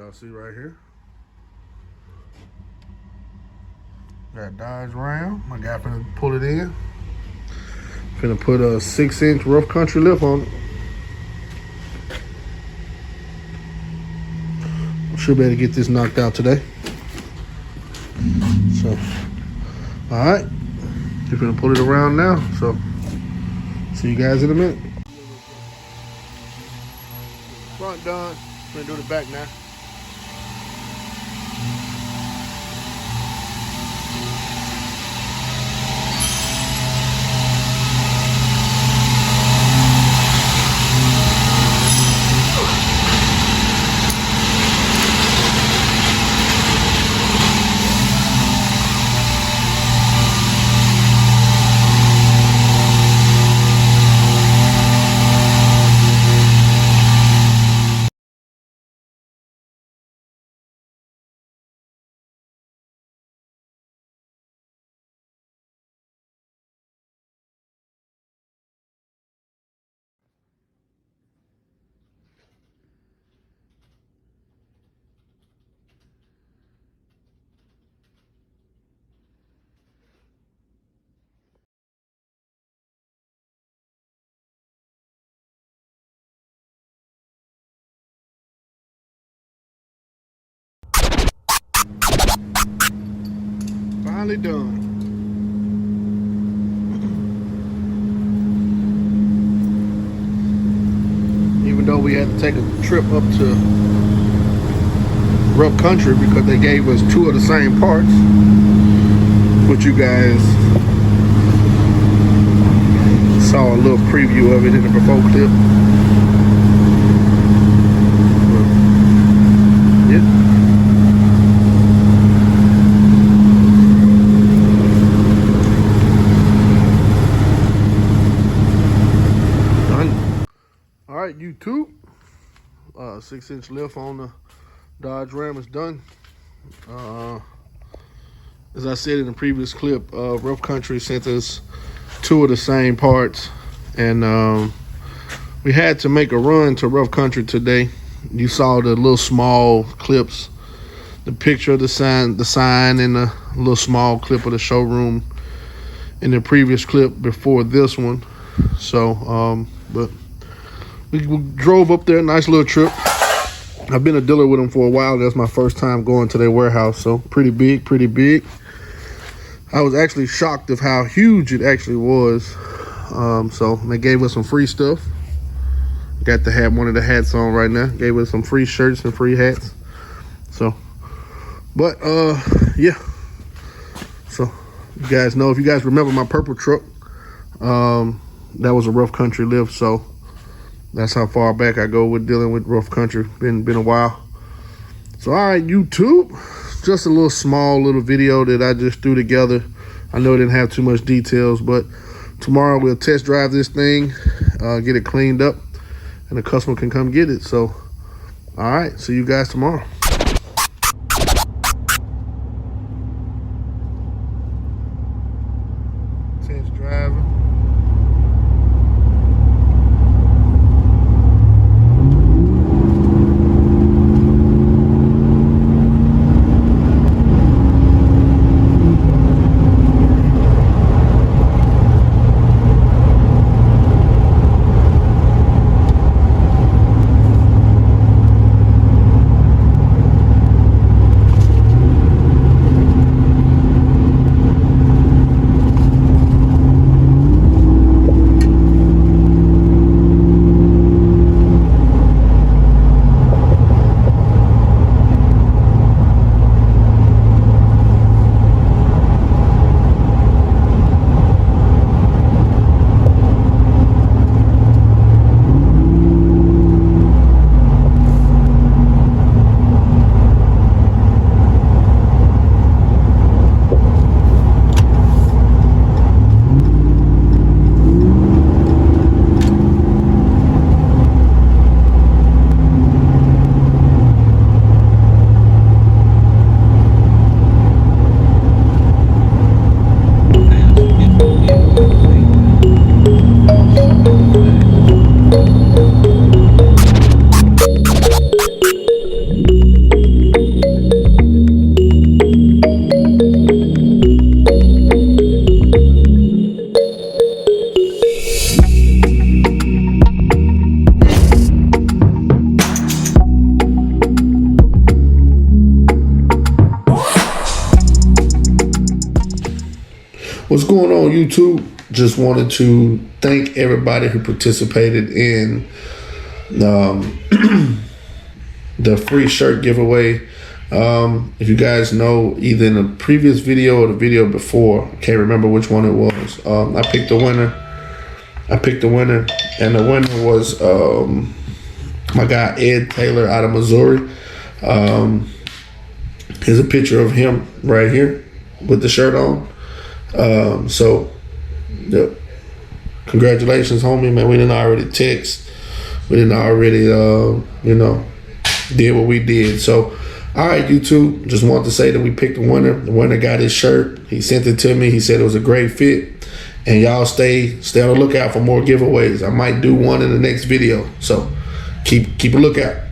y'all see right here. Got Dodge Ram. My guy finna pull it in. Finna put a 6-inch rough country lift on it. Should be able to get this knocked out today. So, all right. We're gonna pull it around now. So, see you guys in a minute. Front done. Gonna do the back now. Finally done. Even though we had to take a trip up to rough country because they gave us 2 of the same parts, which you guys saw a little preview of it in the before clip. Yeah. All right, YouTube. 6-inch lift on the Dodge Ram is done. As I said in the previous clip, Rough Country sent us 2 of the same parts, and we had to make a run to Rough Country today. You saw the little small clips, the picture of the sign, and the little small clip of the showroom in the previous clip before this one. So, but we drove up there, nice little trip. I've been a dealer with them for a while. That's my first time going to their warehouse, so pretty big, pretty big. I was actually shocked of how huge it actually was. So they gave us some free stuff. Got to have one of the hats on right now. Gave us some free shirts and free hats. So, but yeah. So you guys know, if you guys remember my purple truck, that was a rough country lift. So that's how far back I go with dealing with rough country. Been a while. So all right, YouTube, just a little small little video that I just threw together. I know it didn't have too much details, but tomorrow we'll test drive this thing, get it cleaned up, and the customer can come get it. So all right, see you guys tomorrow. Test driving. going on, YouTube? Just wanted to thank everybody who participated in the free shirt giveaway. If you guys know, either in the previous video or the video before, I can't remember which one it was, I picked the winner. And the winner was my guy Ed Taylor out of Missouri. Here's a picture of him right here with the shirt on. So yeah, congratulations, homie, man. We didn't already text. We didn't already, did what we did. So, all right, YouTube, just wanted to say that we picked the winner. The winner got his shirt. He sent it to me. He said it was a great fit. And y'all stay on the lookout for more giveaways. I might do one in the next video. So keep a lookout.